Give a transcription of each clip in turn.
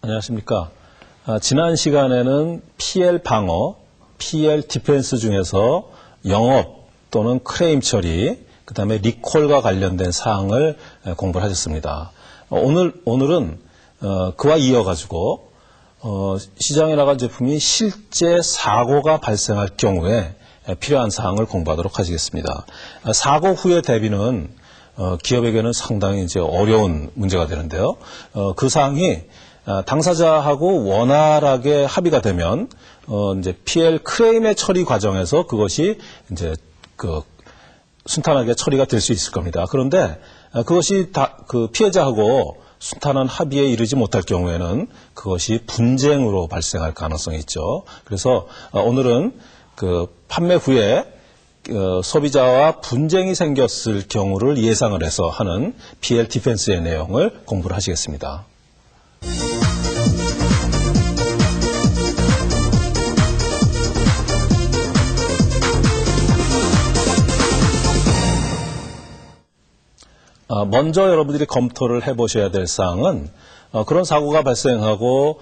안녕하십니까. 지난 시간에는 PL 방어, PL 디펜스 중에서 영업 또는 클레임 처리, 그 다음에 리콜과 관련된 사항을 공부를 하셨습니다. 오늘은 그와 이어가지고 시장에 나간 제품이 실제 사고가 발생할 경우에 필요한 사항을 공부하도록 하시겠습니다. 사고 후의 대비는 기업에게는 상당히 이제 어려운 문제가 되는데요. 그 사항이 당사자하고 원활하게 합의가 되면 이제 PL 클레임의 처리 과정에서 그것이 이제 순탄하게 처리가 될 수 있을 겁니다. 그런데 그것이 그 피해자하고 순탄한 합의에 이르지 못할 경우에는 그것이 분쟁으로 발생할 가능성이 있죠. 그래서 오늘은 그 판매 후에 소비자와 분쟁이 생겼을 경우를 예상을 해서 하는 PL 디펜스의 내용을 공부를 하시겠습니다. 먼저 여러분들이 검토를 해보셔야 될 사항은 그런 사고가 발생하고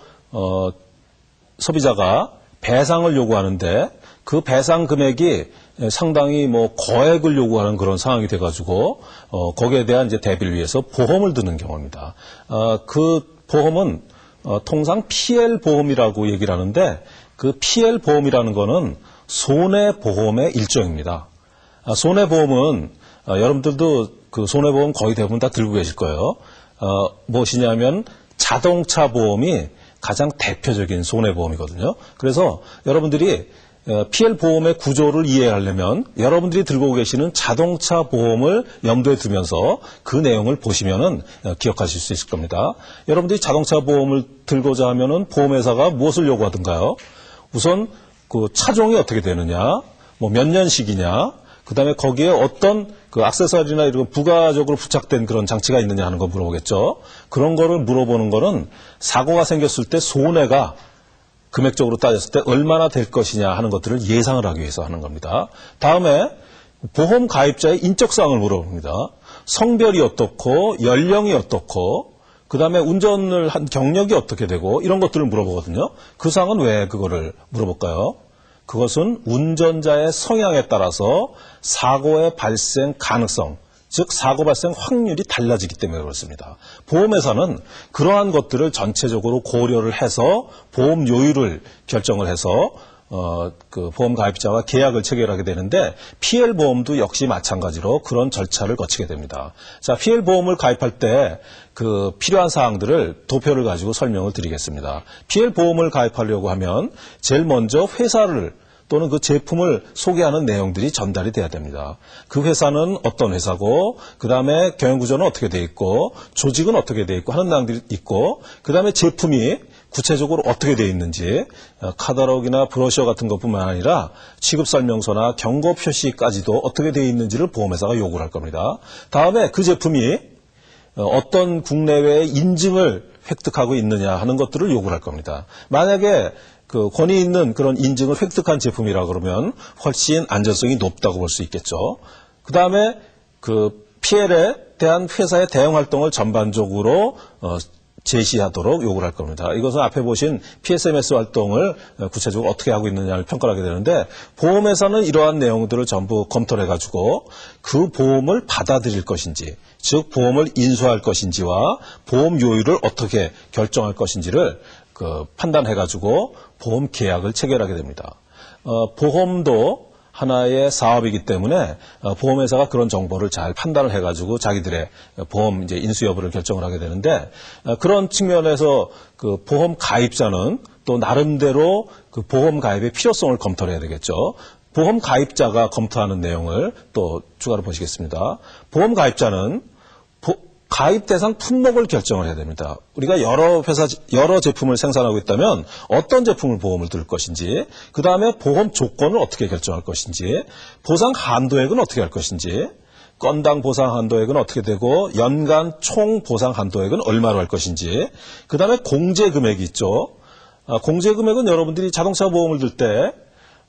소비자가 배상을 요구하는데 그 배상 금액이 상당히 거액을 요구하는 그런 상황이 돼가지고 거기에 대한 이제 대비를 위해서 보험을 드는 경우입니다. 그 보험은 통상 PL 보험이라고 얘기를 하는데 그 PL 보험이라는 거는 손해보험의 일종입니다. 손해보험은 여러분들도 그 손해보험 거의 대부분 다 들고 계실 거예요. 무엇이냐면 자동차 보험이 가장 대표적인 손해보험이거든요. 그래서 여러분들이 PL 보험의 구조를 이해하려면 여러분들이 들고 계시는 자동차 보험을 염두에 두면서 그 내용을 보시면은 기억하실 수 있을 겁니다. 여러분들이 자동차 보험을 들고자 하면은 보험회사가 무엇을 요구하던가요? 우선 그 차종이 어떻게 되느냐, 몇 년식이냐, 그 다음에 거기에 어떤 그 액세서리나 이런 부가적으로 부착된 그런 장치가 있느냐 하는 거 물어보겠죠. 그런 거를 물어보는 거는 사고가 생겼을 때 손해가 금액적으로 따졌을 때 얼마나 될 것이냐 하는 것들을 예상을 하기 위해서 하는 겁니다. 다음에 보험 가입자의 인적사항을 물어봅니다. 성별이 어떻고 연령이 어떻고 그 다음에 운전을 한 경력이 어떻게 되고 이런 것들을 물어보거든요. 그 사항은 왜 그거를 물어볼까요? 그것은 운전자의 성향에 따라서 사고의 발생 가능성, 즉 사고 발생 확률이 달라지기 때문에 그렇습니다. 보험회사는 그러한 것들을 전체적으로 고려를 해서 보험 요율을 결정을 해서 그 보험 가입자와 계약을 체결하게 되는데 PL 보험도 역시 마찬가지로 그런 절차를 거치게 됩니다. 자, PL 보험을 가입할 때 그 필요한 사항들을 도표를 가지고 설명을 드리겠습니다. PL 보험을 가입하려고 하면 제일 먼저 회사를 또는 그 제품을 소개하는 내용들이 전달이 돼야 됩니다. 그 회사는 어떤 회사고, 그 다음에 경영구조는 어떻게 돼 있고, 조직은 어떻게 돼 있고 하는 내용들이 있고, 그 다음에 제품이 구체적으로 어떻게 돼 있는지, 카탈로그나 브로셔 같은 것뿐만 아니라 취급설명서나 경고 표시까지도 어떻게 돼 있는지를 보험회사가 요구를 할 겁니다. 다음에 그 제품이 어떤 국내외의 인증을 획득하고 있느냐 하는 것들을 요구를 할 겁니다. 만약에 그 권위 있는 그런 인증을 획득한 제품이라 그러면 훨씬 안전성이 높다고 볼 수 있겠죠. 그 다음에 그 PL에 대한 회사의 대응 활동을 전반적으로 제시하도록 요구를 할 겁니다. 이것은 앞에 보신 PSMS 활동을 구체적으로 어떻게 하고 있느냐를 평가를 하게 되는데 보험회사는 이러한 내용들을 전부 검토를 해가지고 그 보험을 받아들일 것인지, 즉 보험을 인수할 것인지와 보험 요율을 어떻게 결정할 것인지를 판단해가지고 보험 계약을 체결하게 됩니다. 보험도 하나의 사업이기 때문에 보험회사가 그런 정보를 잘 판단을 해가지고 자기들의 보험 이제 인수 여부를 결정을 하게 되는데 그런 측면에서 그 보험 가입자는 또 나름대로 그 보험 가입의 필요성을 검토를 해야 되겠죠. 보험 가입자가 검토하는 내용을 또 추가로 보시겠습니다. 보험 가입자는 가입 대상 품목을 결정을 해야 됩니다. 우리가 여러 제품을 생산하고 있다면 어떤 제품을 보험을 들 것인지, 그 다음에 보험 조건을 어떻게 결정할 것인지, 보상 한도액은 어떻게 할 것인지, 건당 보상 한도액은 어떻게 되고, 연간 총 보상 한도액은 얼마로 할 것인지, 그 다음에 공제 금액이 있죠. 공제 금액은 여러분들이 자동차 보험을 들 때,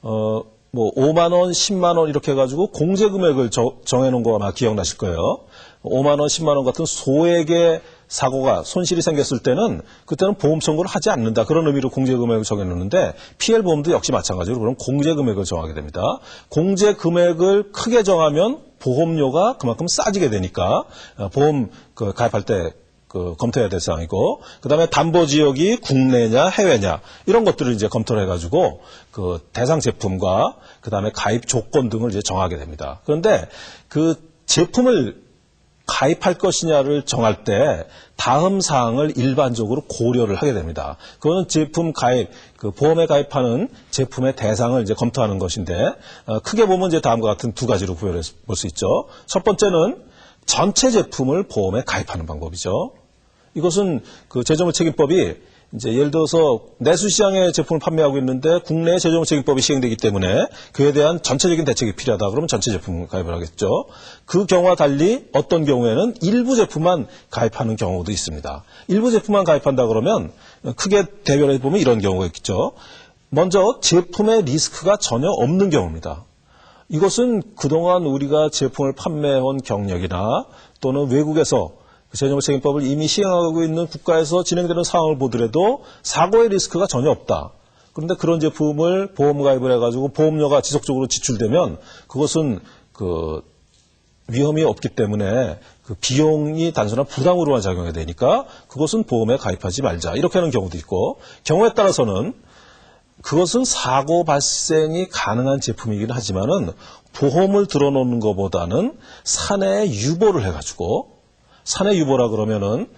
5만 원, 10만 원 이렇게 해가지고 공제 금액을 정해놓은 거 아마 기억나실 거예요. 5만 원, 10만 원 같은 소액의 사고가 손실이 생겼을 때는 그때는 보험 청구를 하지 않는다. 그런 의미로 공제금액을 정해놓는데 PL보험도 역시 마찬가지로 그럼 공제금액을 정하게 됩니다. 공제금액을 크게 정하면 보험료가 그만큼 싸지게 되니까 보험 가입할 때 검토해야 될 사항이고, 그 다음에 담보 지역이 국내냐 해외냐 이런 것들을 이제 검토를 해가지고 그 대상 제품과 그 다음에 가입 조건 등을 이제 정하게 됩니다. 그런데 그 제품을 가입할 것이냐를 정할 때 다음 사항을 일반적으로 고려를 하게 됩니다. 그거는 제품 가입, 그 보험에 가입하는 제품의 대상을 이제 검토하는 것인데, 크게 보면 이제 다음과 같은 두 가지로 구별해 볼 수 있죠. 첫 번째는 전체 제품을 보험에 가입하는 방법이죠. 이것은 그 재정물 책임법이 이제 예를 들어서 내수시장에 제품을 판매하고 있는데 국내에 재정물 책임법이 시행되기 때문에 그에 대한 전체적인 대책이 필요하다. 그러면 전체 제품 가입을 하겠죠. 그 경우와 달리 어떤 경우에는 일부 제품만 가입하는 경우도 있습니다. 일부 제품만 가입한다 그러면 크게 대별해 보면 이런 경우가 있겠죠. 먼저 제품의 리스크가 전혀 없는 경우입니다. 이것은 그동안 우리가 제품을 판매해온 경력이나 또는 외국에서 재정물 책임법을 이미 시행하고 있는 국가에서 진행되는 상황을 보더라도 사고의 리스크가 전혀 없다. 그런데 그런 제품을 보험 가입을 해가지고 보험료가 지속적으로 지출되면 그것은 그 위험이 없기 때문에 그 비용이 단순한 부담으로만 작용해야 되니까 그것은 보험에 가입하지 말자. 이렇게 하는 경우도 있고, 경우에 따라서는 그것은 사고 발생이 가능한 제품이긴 하지만은 보험을 들어놓는 것보다는 사내 유보를 해가지고, 사내 유보라 그러면은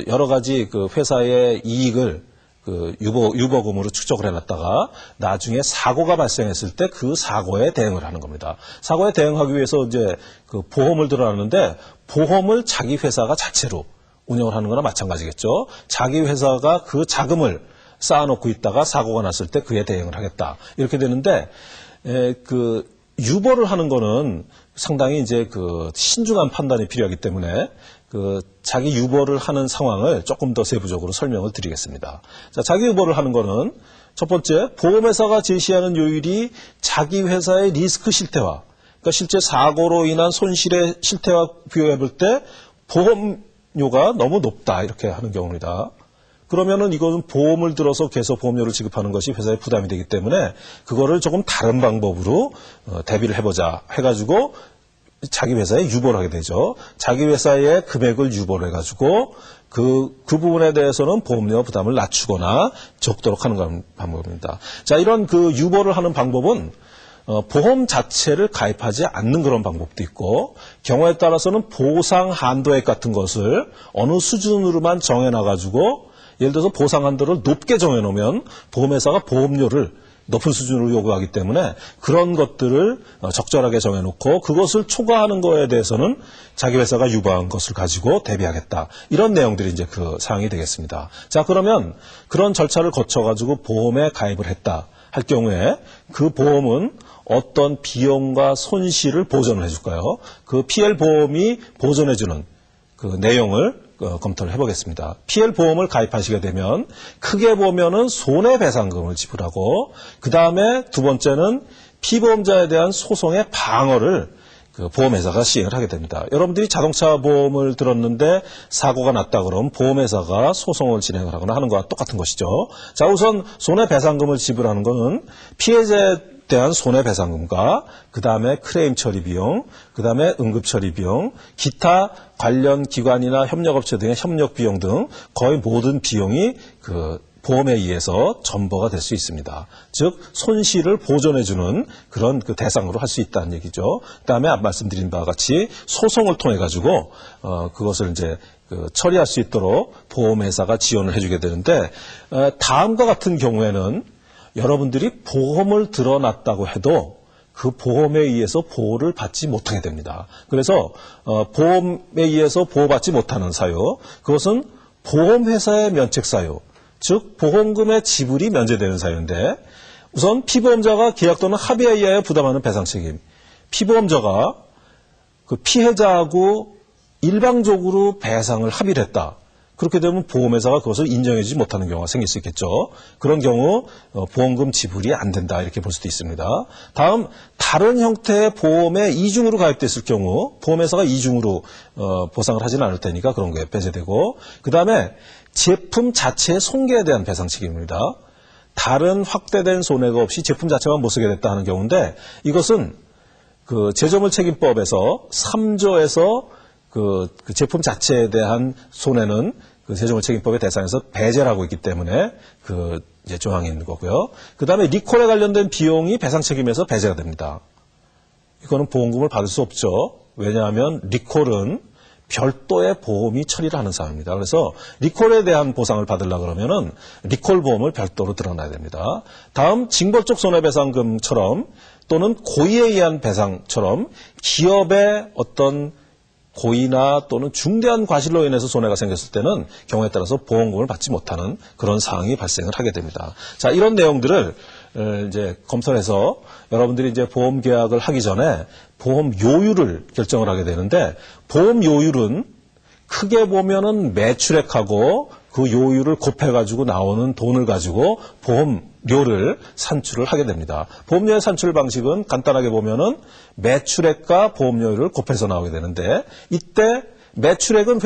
여러 가지 그 회사의 이익을 그 유보금으로 축적을 해놨다가 나중에 사고가 발생했을 때 그 사고에 대응을 하는 겁니다. 사고에 대응하기 위해서 이제 그 보험을 들어놨는데 보험을 자기 회사가 자체로 운영을 하는 거나 마찬가지겠죠. 자기 회사가 그 자금을 쌓아놓고 있다가 사고가 났을 때 그에 대응을 하겠다. 이렇게 되는데 그 유보를 하는 거는 상당히 이제 그 신중한 판단이 필요하기 때문에 그 자기 유보를 하는 상황을 조금 더 세부적으로 설명을 드리겠습니다. 자, 자기 유보를 하는 거는 첫 번째, 보험회사가 제시하는 요율이 자기 회사의 리스크 실태와, 그러니까 실제 사고로 인한 손실의 실태와 비교해 볼 때 보험료가 너무 높다 이렇게 하는 경우입니다. 그러면은 이거는 보험을 들어서 계속 보험료를 지급하는 것이 회사에 부담이 되기 때문에 그거를 조금 다른 방법으로 대비를 해보자 해가지고 자기 회사에 유보를 하게 되죠. 자기 회사의 금액을 유보를 해가지고 그 부분에 대해서는 보험료 부담을 낮추거나 적도록 하는 방법입니다. 자, 이런 그 유보를 하는 방법은 보험 자체를 가입하지 않는 그런 방법도 있고, 경우에 따라서는 보상 한도액 같은 것을 어느 수준으로만 정해놔가지고 예를 들어서 보상 한도를 높게 정해놓으면 보험회사가 보험료를 높은 수준으로 요구하기 때문에 그런 것들을 적절하게 정해놓고 그것을 초과하는 거에 대해서는 자기 회사가 유보한 것을 가지고 대비하겠다. 이런 내용들이 이제 그 사항이 되겠습니다. 자, 그러면 그런 절차를 거쳐가지고 보험에 가입을 했다 할 경우에 그 보험은 어떤 비용과 손실을 보전을 해줄까요? 그 PL보험이 보전해주는 그 내용을 검토를 해보겠습니다. PL보험을 가입하시게 되면 크게 보면은 손해배상금을 지불하고, 그 다음에 두 번째는 피보험자에 대한 소송의 방어를 그 보험회사가 시행을 하게 됩니다. 여러분들이 자동차 보험을 들었는데 사고가 났다 그러면 보험회사가 소송을 진행을 하거나 하는 것과 똑같은 것이죠. 자, 우선 손해배상금을 지불하는 것은 피해자에 대한 손해배상금과 그 다음에 클레임 처리 비용, 그 다음에 응급 처리 비용, 기타 관련 기관이나 협력업체 등의 협력 비용 등 거의 모든 비용이 그 보험에 의해서 전부가 될 수 있습니다. 즉 손실을 보전해주는 그런 그 대상으로 할 수 있다는 얘기죠. 그 다음에 말씀드린 바와 같이 소송을 통해 가지고 그것을 이제 그 처리할 수 있도록 보험회사가 지원을 해주게 되는데, 다음과 같은 경우에는 여러분들이 보험을 들어놨다고 해도 그 보험에 의해서 보호를 받지 못하게 됩니다. 그래서 보험에 의해서 보호받지 못하는 사유, 그것은 보험회사의 면책사유, 즉 보험금의 지불이 면제되는 사유인데, 우선 피보험자가 계약 또는 합의에 의하여 부담하는 배상책임. 피보험자가 그 피해자하고 일방적으로 배상을 합의를 했다. 그렇게 되면 보험회사가 그것을 인정해주지 못하는 경우가 생길 수 있겠죠. 그런 경우 보험금 지불이 안 된다 이렇게 볼 수도 있습니다. 다음 다른 형태의 보험에 이중으로 가입됐을 경우 보험회사가 이중으로 보상을 하지는 않을 테니까 그런 게 배제되고 그 다음에 제품 자체의 손괴에 대한 배상 책임입니다. 다른 확대된 손해가 없이 제품 자체만 못 쓰게 됐다 하는 경우인데 이것은 그 제조물 책임법에서 3조에서 그 제품 자체에 대한 손해는 그 제조물 책임법의 대상에서 배제를 하고 있기 때문에 그 이제 조항이 있는 거고요. 그 다음에 리콜에 관련된 비용이 배상 책임에서 배제가 됩니다. 이거는 보험금을 받을 수 없죠. 왜냐하면 리콜은 별도의 보험이 처리를 하는 사항입니다. 그래서 리콜에 대한 보상을 받으려고 그러면은 리콜 보험을 별도로 들어놔야 됩니다. 다음 징벌적 손해배상금처럼 또는 고의에 의한 배상처럼 기업의 어떤 고의나 또는 중대한 과실로 인해서 손해가 생겼을 때는 경우에 따라서 보험금을 받지 못하는 그런 상황이 발생을 하게 됩니다. 자, 이런 내용들을 이제 검토를 해서 여러분들이 이제 보험 계약을 하기 전에 보험 요율을 결정을 하게 되는데 보험 요율은 크게 보면은 매출액하고 그 요율을 곱해가지고 나오는 돈을 가지고 보험료를 산출을 하게 됩니다. 보험료의 산출 방식은 간단하게 보면은 매출액과 보험료를 곱해서 나오게 되는데 이때 매출액은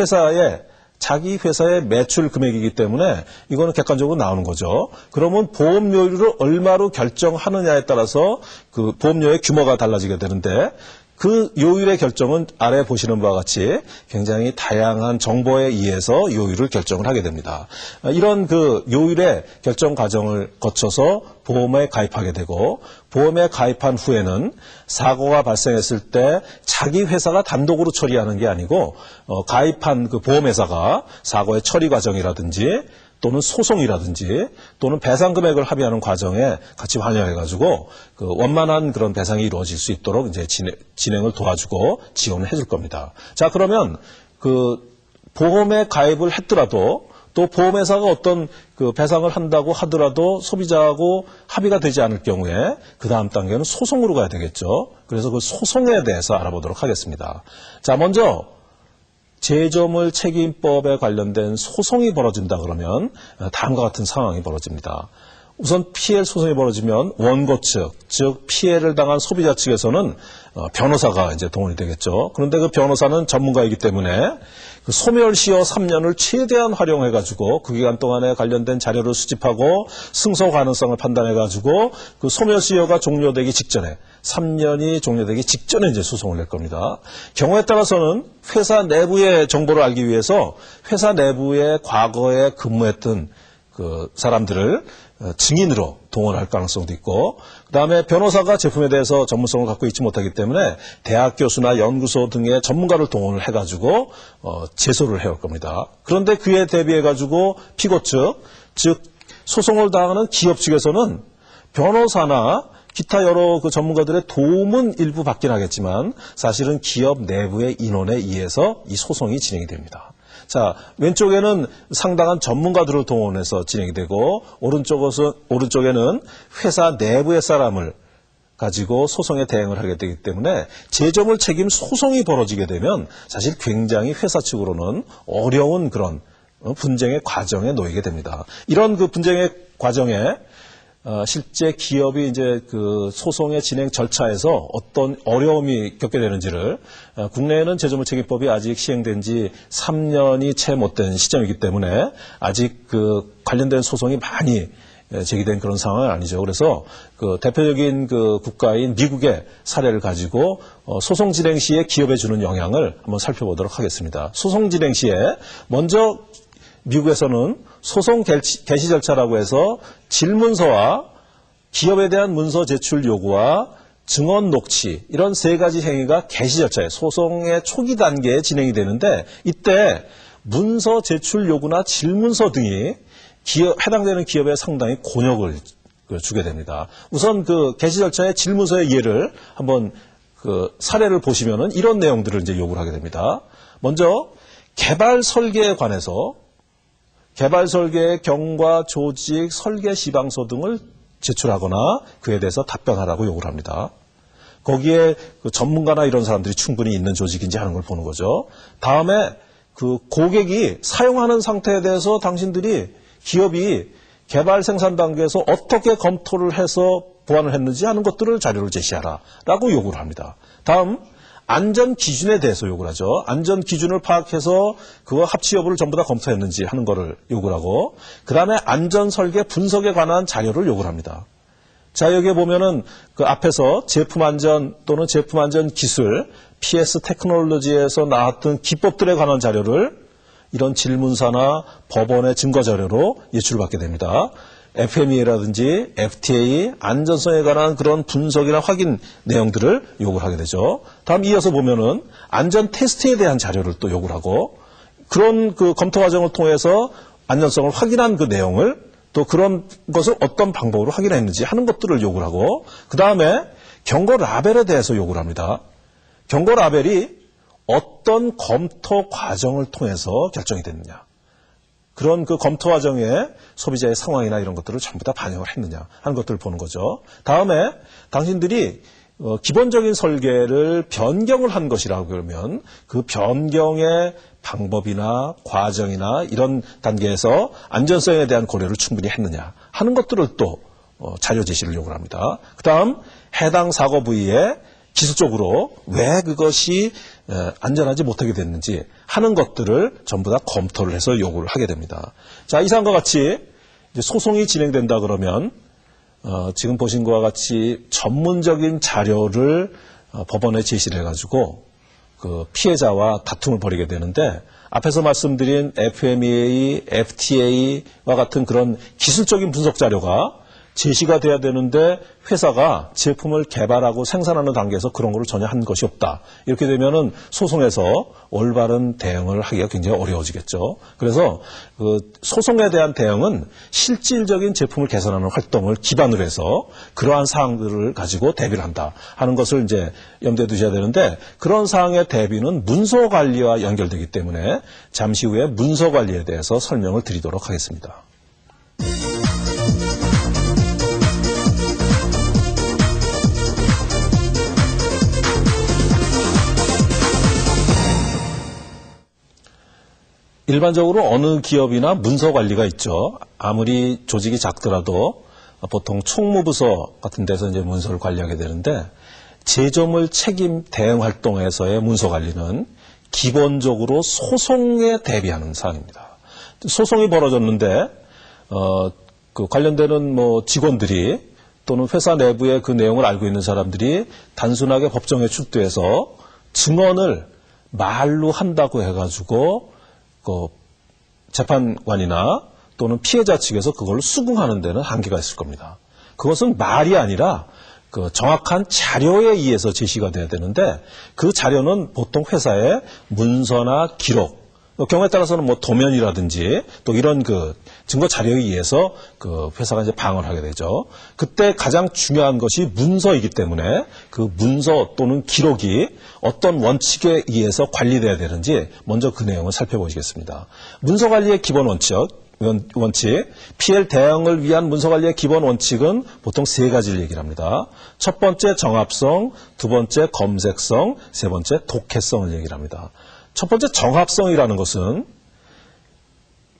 자기 회사의 매출 금액이기 때문에 이거는 객관적으로 나오는 거죠. 그러면 보험료율을 얼마로 결정하느냐에 따라서 그 보험료의 규모가 달라지게 되는데 그 요율의 결정은 아래 보시는 바와 같이 굉장히 다양한 정보에 의해서 요율을 결정을 하게 됩니다. 이런 그 요율의 결정 과정을 거쳐서 보험에 가입하게 되고 보험에 가입한 후에는 사고가 발생했을 때 자기 회사가 단독으로 처리하는 게 아니고 가입한 그 보험회사가 사고의 처리 과정이라든지 또는 소송이라든지 또는 배상 금액을 합의하는 과정에 같이 관여해가지고 그 원만한 그런 배상이 이루어질 수 있도록 이제 진행을 도와주고 지원을 해줄 겁니다. 자, 그러면 그 보험에 가입을 했더라도 또 보험회사가 어떤 그 배상을 한다고 하더라도 소비자하고 합의가 되지 않을 경우에 그 다음 단계는 소송으로 가야 되겠죠. 그래서 그 소송에 대해서 알아보도록 하겠습니다. 자, 먼저 제조물 책임법에 관련된 소송이 벌어진다 그러면 다음과 같은 상황이 벌어집니다. 우선 PL 소송이 벌어지면 원고 측, 즉 피해를 당한 소비자 측에서는 변호사가 이제 동원이 되겠죠. 그런데 그 변호사는 전문가이기 때문에 그 소멸시효 3년을 최대한 활용해가지고 그 기간 동안에 관련된 자료를 수집하고 승소 가능성을 판단해가지고 그 소멸시효가 종료되기 직전에 3년이 종료되기 직전에 이제 소송을 낼 겁니다. 경우에 따라서는 회사 내부의 정보를 알기 위해서 회사 내부에 과거에 근무했던 그 사람들을 증인으로 동원할 가능성도 있고 그다음에 변호사가 제품에 대해서 전문성을 갖고 있지 못하기 때문에 대학 교수나 연구소 등의 전문가를 동원을 해가지고 제소를 해올 겁니다. 그런데 그에 대비해가지고 피고 측, 즉 소송을 당하는 기업 측에서는 변호사나 기타 여러 그 전문가들의 도움은 일부 받긴 하겠지만 사실은 기업 내부의 인원에 의해서 이 소송이 진행이 됩니다. 자, 왼쪽에는 상당한 전문가들을 동원해서 진행이 되고 오른쪽에는 회사 내부의 사람을 가지고 소송에 대응을 하게 되기 때문에 제조물 책임 소송이 벌어지게 되면 사실 굉장히 회사 측으로는 어려운 그런 분쟁의 과정에 놓이게 됩니다. 이런 그 분쟁의 과정에 실제 기업이 이제 그 소송의 진행 절차에서 어떤 어려움이 겪게 되는지를 국내에는 제조물 책임법이 아직 시행된 지 3년이 채 못 된 시점이기 때문에 아직 그 관련된 소송이 많이 제기된 그런 상황은 아니죠. 그래서 그 대표적인 그 국가인 미국의 사례를 가지고 소송 진행 시에 기업에 주는 영향을 한번 살펴보도록 하겠습니다. 소송 진행 시에 먼저 미국에서는 소송 개시 절차라고 해서 질문서와 기업에 대한 문서 제출 요구와 증언 녹취 이런 세 가지 행위가 개시 절차에 소송의 초기 단계에 진행이 되는데 이때 문서 제출 요구나 질문서 등이 해당되는 기업에 상당히 곤욕을 주게 됩니다. 우선 그 개시 절차의 질문서의 예를 한번 그 사례를 보시면은 이런 내용들을 이제 요구를 하게 됩니다. 먼저 개발 설계에 관해서 개발 설계의 경과, 조직, 설계 시방서 등을 제출하거나 그에 대해서 답변하라고 요구를 합니다. 거기에 그 전문가나 이런 사람들이 충분히 있는 조직인지 하는 걸 보는 거죠. 다음에 그 고객이 사용하는 상태에 대해서 당신들이 기업이 개발 생산 단계에서 어떻게 검토를 해서 보완을 했는지 하는 것들을 자료를 제시하라 라고 요구를 합니다. 다음 안전 기준에 대해서 요구를 하죠. 안전 기준을 파악해서 그거 합치 여부를 전부 다 검토했는지 하는 거를 요구를 하고 그 다음에 안전 설계 분석에 관한 자료를 요구를 합니다. 자, 여기에 보면은 그 앞에서 제품 안전 또는 제품 안전 기술 PS 테크놀로지에서 나왔던 기법들에 관한 자료를 이런 질문사나 법원의 증거 자료로 제출을 받게 됩니다. FMEA라든지 FTA 안전성에 관한 그런 분석이나 확인 내용들을 요구를 하게 되죠. 다음 이어서 보면은 안전 테스트에 대한 자료를 또 요구를 하고 그런 그 검토 과정을 통해서 안전성을 확인한 그 내용을 또 그런 것을 어떤 방법으로 확인했는지 하는 것들을 요구를 하고 그 다음에 경고 라벨에 대해서 요구를 합니다. 경고 라벨이 어떤 검토 과정을 통해서 결정이 됐느냐. 그런 그 검토 과정에 소비자의 상황이나 이런 것들을 전부 다 반영을 했느냐 하는 것들을 보는 거죠. 다음에 당신들이 기본적인 설계를 변경을 한 것이라고 그러면 그 변경의 방법이나 과정이나 이런 단계에서 안전성에 대한 고려를 충분히 했느냐 하는 것들을 또 자료 제시를 요구를 합니다. 그 다음 해당 사고 부위에 기술적으로 왜 그것이 안전하지 못하게 됐는지 하는 것들을 전부 다 검토를 해서 요구를 하게 됩니다. 자, 이상과 같이 이제 소송이 진행된다 그러면 지금 보신 것과 같이 전문적인 자료를 법원에 제시를 해가지고 그 피해자와 다툼을 벌이게 되는데 앞에서 말씀드린 FMEA, FTA와 같은 그런 기술적인 분석 자료가 제시가 돼야 되는데 회사가 제품을 개발하고 생산하는 단계에서 그런 걸 전혀 한 것이 없다. 이렇게 되면은 소송에서 올바른 대응을 하기가 굉장히 어려워지겠죠. 그래서 그 소송에 대한 대응은 실질적인 제품을 개선하는 활동을 기반으로 해서 그러한 사항들을 가지고 대비를 한다 하는 것을 이제 염두에 두셔야 되는데 그런 사항의 대비는 문서 관리와 연결되기 때문에 잠시 후에 문서 관리에 대해서 설명을 드리도록 하겠습니다. 일반적으로 어느 기업이나 문서 관리가 있죠. 아무리 조직이 작더라도 보통 총무부서 같은 데서 이제 문서를 관리하게 되는데 제조물 책임 대응 활동에서의 문서 관리는 기본적으로 소송에 대비하는 사항입니다. 소송이 벌어졌는데 그 관련되는 뭐 직원들이 또는 회사 내부의 그 내용을 알고 있는 사람들이 단순하게 법정에 출두해서 증언을 말로 한다고 해가지고 그 재판관이나 또는 피해자 측에서 그걸 수긍하는 데는 한계가 있을 겁니다. 그것은 말이 아니라 그 정확한 자료에 의해서 제시가 돼야 되는데 그 자료는 보통 회사의 문서나 기록, 경우에 따라서는 뭐 도면이라든지 또 이런 그 증거 자료에 의해서 그 회사가 이제 방어를 하게 되죠. 그때 가장 중요한 것이 문서이기 때문에 그 문서 또는 기록이 어떤 원칙에 의해서 관리돼야 되는지 먼저 그 내용을 살펴보시겠습니다. 문서 관리의 기본 원칙, PL 대응을 위한 문서 관리의 기본 원칙은 보통 세 가지를 얘기를 합니다. 첫 번째 정합성, 두 번째 검색성, 세 번째 독해성을 얘기를 합니다. 첫 번째 정합성이라는 것은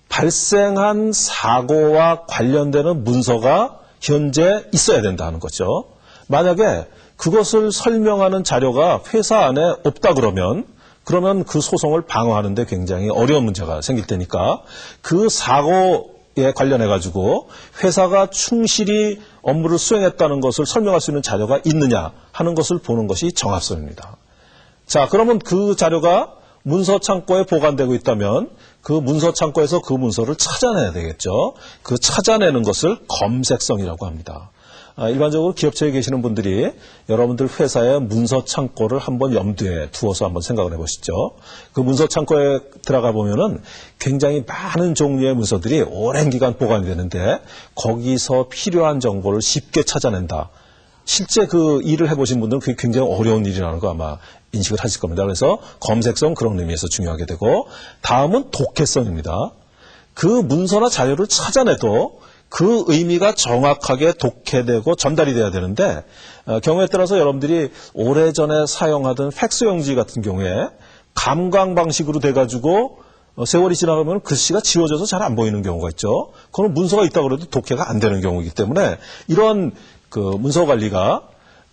발생한 사고와 관련되는 문서가 현재 있어야 된다는 거죠. 만약에 그것을 설명하는 자료가 회사 안에 없다 그러면 그 소송을 방어하는 데 굉장히 어려운 문제가 생길 테니까 그 사고에 관련해 가지고 회사가 충실히 업무를 수행했다는 것을 설명할 수 있는 자료가 있느냐 하는 것을 보는 것이 정합성입니다. 자, 그러면 그 자료가 문서 창고에 보관되고 있다면 그 문서 창고에서 그 문서를 찾아내야 되겠죠. 그 찾아내는 것을 검색성이라고 합니다. 일반적으로 기업체에 계시는 분들이 여러분들 회사의 문서 창고를 한번 염두에 두어서 한번 생각을 해보시죠. 그 문서 창고에 들어가 보면은 굉장히 많은 종류의 문서들이 오랜 기간 보관이 되는데 거기서 필요한 정보를 쉽게 찾아낸다. 실제 그 일을 해보신 분들은 그게 굉장히 어려운 일이라는 거 아마 인식을 하실 겁니다. 그래서 검색성 그런 의미에서 중요하게 되고 다음은 독해성입니다. 그 문서나 자료를 찾아내도 그 의미가 정확하게 독해되고 전달이 돼야 되는데 경우에 따라서 여러분들이 오래전에 사용하던 팩스 용지 같은 경우에 감광 방식으로 돼가지고 세월이 지나가면 글씨가 지워져서 잘 안 보이는 경우가 있죠. 그건 문서가 있다고 그래도 독해가 안 되는 경우이기 때문에 이런 그 문서 관리가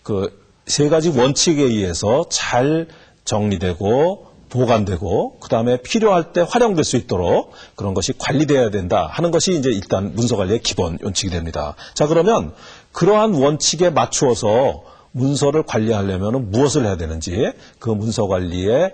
그 세 가지 원칙에 의해서 잘 정리되고 보관되고 그다음에 필요할 때 활용될 수 있도록 그런 것이 관리돼야 된다 하는 것이 이제 일단 문서 관리의 기본 원칙이 됩니다. 자, 그러면 그러한 원칙에 맞추어서 문서를 관리하려면 무엇을 해야 되는지 그 문서 관리의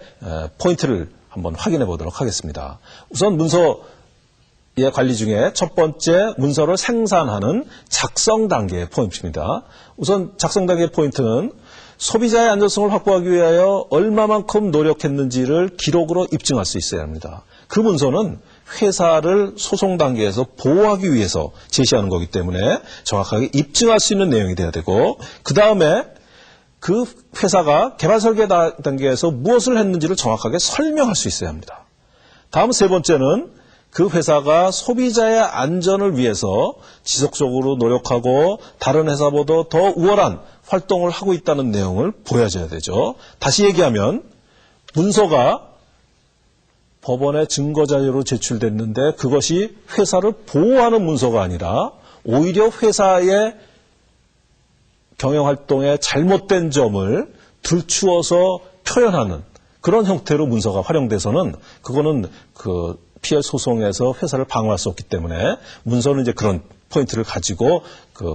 포인트를 한번 확인해 보도록 하겠습니다. 우선 문서의 관리 중에 첫 번째 문서를 생산하는 작성 단계의 포인트입니다. 우선 작성 단계의 포인트는 소비자의 안전성을 확보하기 위하여 얼마만큼 노력했는지를 기록으로 입증할 수 있어야 합니다. 그 문서는 회사를 소송 단계에서 보호하기 위해서 제시하는 거기 때문에 정확하게 입증할 수 있는 내용이 돼야 되고 그 다음에 그 회사가 개발 설계 단계에서 무엇을 했는지를 정확하게 설명할 수 있어야 합니다. 다음 세 번째는 그 회사가 소비자의 안전을 위해서 지속적으로 노력하고 다른 회사보다 더 우월한 활동을 하고 있다는 내용을 보여줘야 되죠. 다시 얘기하면 문서가 법원에 증거자료로 제출됐는데 그것이 회사를 보호하는 문서가 아니라 오히려 회사의 경영활동의 잘못된 점을 들추어서 표현하는 그런 형태로 문서가 활용돼서는 그거는 그 피해 소송에서 회사를 방어할 수 없기 때문에 문서는 이제 그런 포인트를 가지고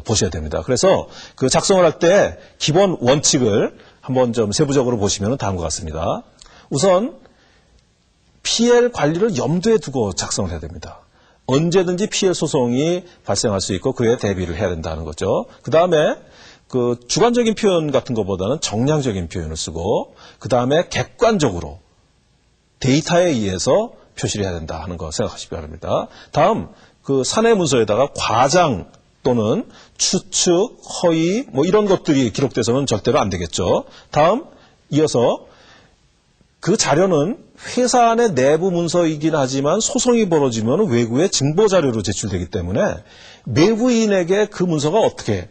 보셔야 됩니다. 그래서 그 작성을 할 때 기본 원칙을 한번 좀 세부적으로 보시면 다음과 같습니다. 우선 피해 관리를 염두에 두고 작성을 해야 됩니다. 언제든지 피해 소송이 발생할 수 있고 그에 대비를 해야 된다는 거죠. 그 다음에 그 주관적인 표현 같은 것보다는 정량적인 표현을 쓰고 그 다음에 객관적으로 데이터에 의해서 표시를 해야 된다 하는 거 생각하시기 바랍니다. 다음 그 사내 문서에다가 과장 또는 추측, 허위 뭐 이런 것들이 기록돼서는 절대로 안 되겠죠. 다음 이어서 그 자료는 회사 안의 내부 문서이긴 하지만 소송이 벌어지면 외부의 증보 자료로 제출되기 때문에 외부인에게 그 문서가 어떻게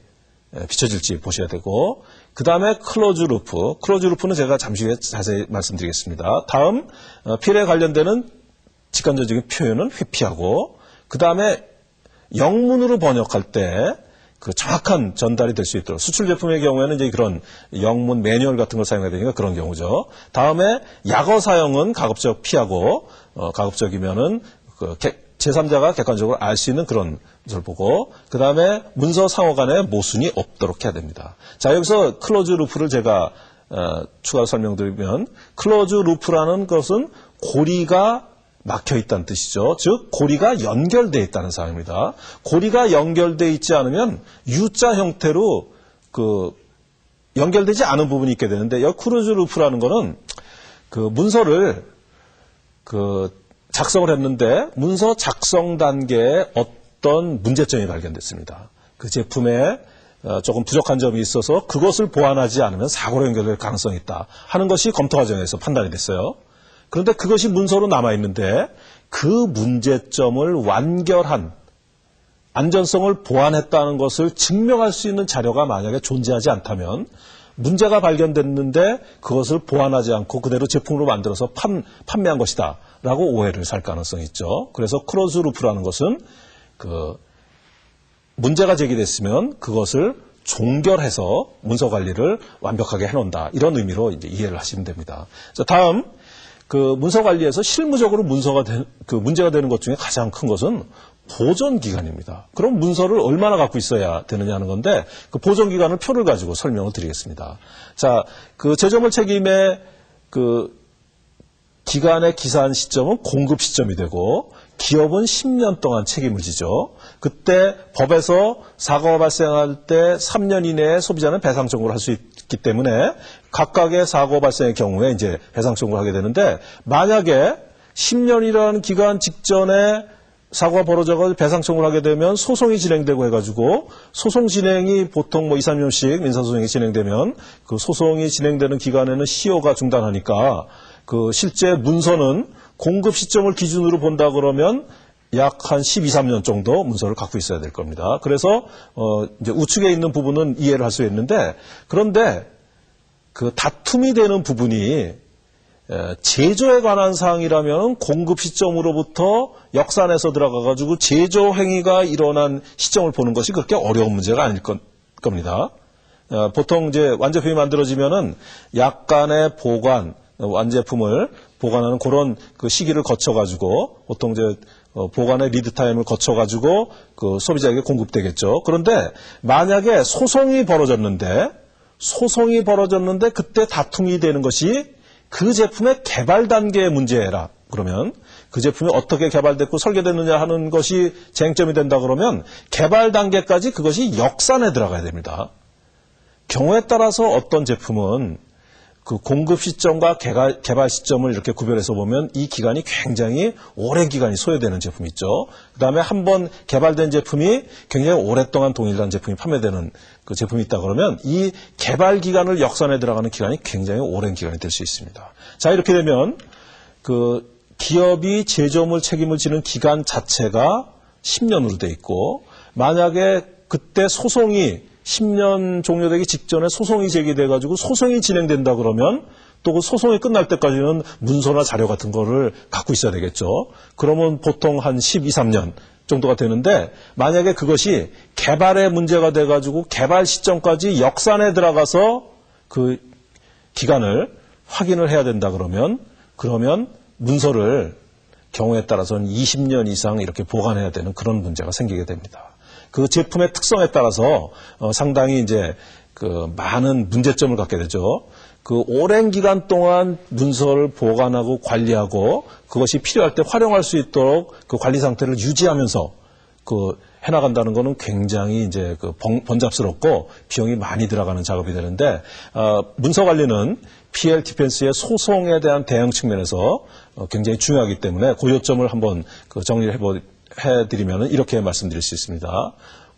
비춰질지 보셔야 되고 그 다음에 클로즈 루프. 클로즈 루프는 제가 잠시 후에 자세히 말씀드리겠습니다. 다음 피해에 관련되는 직관적인 표현은 회피하고 그 다음에 영문으로 번역할 때 그 정확한 전달이 될 수 있도록 수출 제품의 경우에는 이제 그런 영문 매뉴얼 같은 걸 사용해야 되니까 그런 경우죠. 다음에 약어 사용은 가급적 피하고 가급적이면은 그 제3자가 객관적으로 알 수 있는 그런 것을 보고 그 다음에 문서 상호 간에 모순이 없도록 해야 됩니다. 자, 여기서 클로즈 루프를 제가 추가로 설명드리면 클로즈 루프라는 것은 고리가 막혀 있다는 뜻이죠. 즉 고리가 연결되어 있다는 사항입니다. 고리가 연결되어 있지 않으면 U자 형태로 그 연결되지 않은 부분이 있게 되는데 여기 클로즈 루프라는 거는 그 문서를 그 작성을 했는데 문서 작성 단계에 어떤 문제점이 발견됐습니다. 그 제품에 조금 부족한 점이 있어서 그것을 보완하지 않으면 사고로 연결될 가능성이 있다 하는 것이 검토 과정에서 판단이 됐어요. 그런데 그것이 문서로 남아있는데 그 문제점을 완결한 안전성을 보완했다는 것을 증명할 수 있는 자료가 만약에 존재하지 않다면 문제가 발견됐는데 그것을 보완하지 않고 그대로 제품으로 만들어서 판매한 것이다 라고 오해를 살 가능성이 있죠. 그래서 클로즈 루프라는 것은 그 문제가 제기됐으면 그것을 종결해서 문서 관리를 완벽하게 해놓는다. 이런 의미로 이제 이해를 하시면 됩니다. 자, 다음 그 문서 관리에서 실무적으로 그 문제가 되는 것 중에 가장 큰 것은 보존 기간입니다. 그럼 문서를 얼마나 갖고 있어야 되느냐 하는 건데 그 보존 기간을 표를 가지고 설명을 드리겠습니다. 자, 그 제조물 책임의 그 기간의 기산 시점은 공급 시점이 되고 기업은 10년 동안 책임을 지죠. 그때 법에서 사고가 발생할 때 3년 이내에 소비자는 배상 청구를 할 수 있기 때문에 각각의 사고 발생의 경우에 이제 배상 청구를 하게 되는데 만약에 10년이라는 기간 직전에 사고가 벌어져서 배상 청구를 하게 되면 소송이 진행되고 해가지고 소송 진행이 보통 뭐 2, 3년씩 민사소송이 진행되면 그 소송이 진행되는 기간에는 시효가 중단하니까 그 실제 문서는 공급 시점을 기준으로 본다 그러면 약 한 12, 13년 정도 문서를 갖고 있어야 될 겁니다. 그래서 이제 우측에 있는 부분은 이해를 할 수 있는데 그런데 그 다툼이 되는 부분이 제조에 관한 사항이라면 공급 시점으로부터 역산해서 들어가가지고 제조 행위가 일어난 시점을 보는 것이 그렇게 어려운 문제가 아닐 겁니다. 보통 이제 완제품이 만들어지면은 약간의 보관, 완제품을 보관하는 그런 그 시기를 거쳐가지고 보통 이제 보관의 리드 타임을 거쳐가지고 그 소비자에게 공급되겠죠. 그런데 만약에 소송이 벌어졌는데 그때 다툼이 되는 것이 그 제품의 개발 단계의 문제라 그러면 그 제품이 어떻게 개발됐고 설계됐느냐 하는 것이 쟁점이 된다 그러면 개발 단계까지 그것이 역산에 들어가야 됩니다. 경우에 따라서 어떤 제품은 그 공급 시점과 개발 시점을 이렇게 구별해서 보면 이 기간이 굉장히 오랜 기간이 소요되는 제품이 있죠. 그다음에 한번 개발된 제품이 굉장히 오랫동안 동일한 제품이 판매되는 그 제품이 있다 그러면 이 개발 기간을 역산에 들어가는 기간이 굉장히 오랜 기간이 될 수 있습니다. 자, 이렇게 되면 그 기업이 제조물 책임을 지는 기간 자체가 10년으로 돼 있고 만약에 그때 소송이 10년 종료되기 직전에 소송이 제기돼가지고 소송이 진행된다 그러면 또 그 소송이 끝날 때까지는 문서나 자료 같은 거를 갖고 있어야 되겠죠. 그러면 보통 한 12, 13년 정도가 되는데 만약에 그것이 개발에 문제가 돼가지고 개발 시점까지 역산에 들어가서 그 기간을 확인을 해야 된다 그러면 문서를 경우에 따라서는 20년 이상 이렇게 보관해야 되는 그런 문제가 생기게 됩니다. 그 제품의 특성에 따라서 상당히 이제 그 많은 문제점을 갖게 되죠. 그 오랜 기간 동안 문서를 보관하고 관리하고 그것이 필요할 때 활용할 수 있도록 그 관리 상태를 유지하면서 그 해나간다는 것은 굉장히 이제 그 번잡스럽고 비용이 많이 들어가는 작업이 되는데 문서 관리는 PL 디펜스의 소송에 대한 대응 측면에서 굉장히 중요하기 때문에 그 요점을 한번 그 정리를 해드리면 이렇게 말씀드릴 수 있습니다.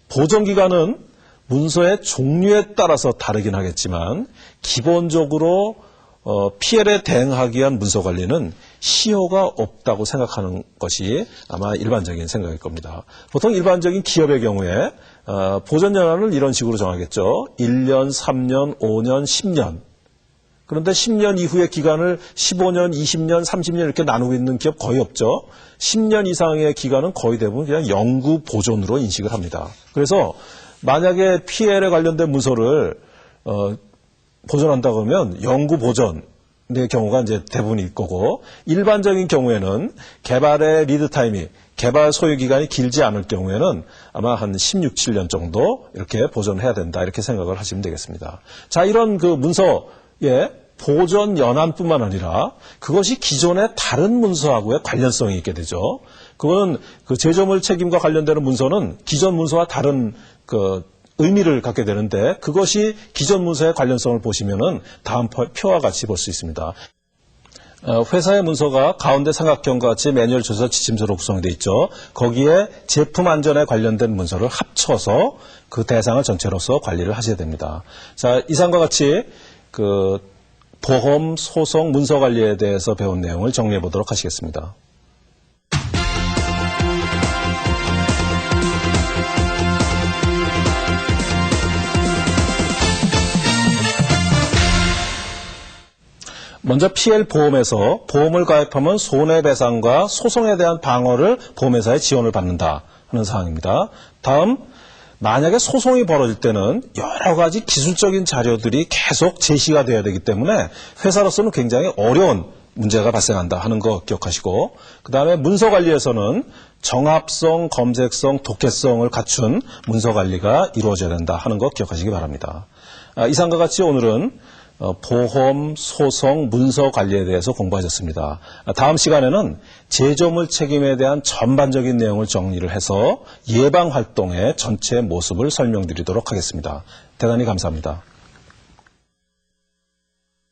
보존 기간은 문서의 종류에 따라서 다르긴 하겠지만 기본적으로 PL에 대응하기 위한 문서 관리는 시효가 없다고 생각하는 것이 아마 일반적인 생각일 겁니다. 보통 일반적인 기업의 경우에 보존 연한을 이런 식으로 정하겠죠. 1년, 3년, 5년, 10년. 그런데 10년 이후의 기간을 15년, 20년, 30년 이렇게 나누고 있는 기업 거의 없죠. 10년 이상의 기간은 거의 대부분 그냥 영구 보존으로 인식을 합니다. 그래서 만약에 PL에 관련된 문서를 보존한다 그러면 영구 보존의 경우가 이제 대부분일 거고 일반적인 경우에는 개발의 리드 타임이 개발 소요 기간이 길지 않을 경우에는 아마 한 16, 17년 정도 이렇게 보존해야 된다 이렇게 생각을 하시면 되겠습니다. 자, 이런 그 문서의 보존 연한뿐만 아니라 그것이 기존의 다른 문서하고의 관련성이 있게 되죠. 그거는 그 제조물 책임과 관련되는 문서는 기존 문서와 다른 그 의미를 갖게 되는데 그것이 기존 문서의 관련성을 보시면은 다음 표와 같이 볼 수 있습니다. 회사의 문서가 가운데 삼각형과 같이 매뉴얼 조서 지침서로 구성되어 있죠. 거기에 제품 안전에 관련된 문서를 합쳐서 그 대상을 전체로서 관리를 하셔야 됩니다. 자, 이상과 같이 그 보험, 소송, 문서 관리에 대해서 배운 내용을 정리해 보도록 하시겠습니다. 먼저 PL 보험에서 보험을 가입하면 손해배상과 소송에 대한 방어를 보험회사에 지원을 받는다 하는 사항입니다. 다음, 만약에 소송이 벌어질 때는 여러 가지 기술적인 자료들이 계속 제시가 돼야 되기 때문에 회사로서는 굉장히 어려운 문제가 발생한다 하는 거 기억하시고 그 다음에 문서 관리에서는 정합성, 검색성, 독해성을 갖춘 문서 관리가 이루어져야 된다 하는 거 기억하시기 바랍니다. 이상과 같이 오늘은 보험, 소송, 문서 관리에 대해서 공부하셨습니다. 다음 시간에는 제조물 책임에 대한 전반적인 내용을 정리를 해서 예방 활동의 전체 모습을 설명드리도록 하겠습니다. 대단히 감사합니다.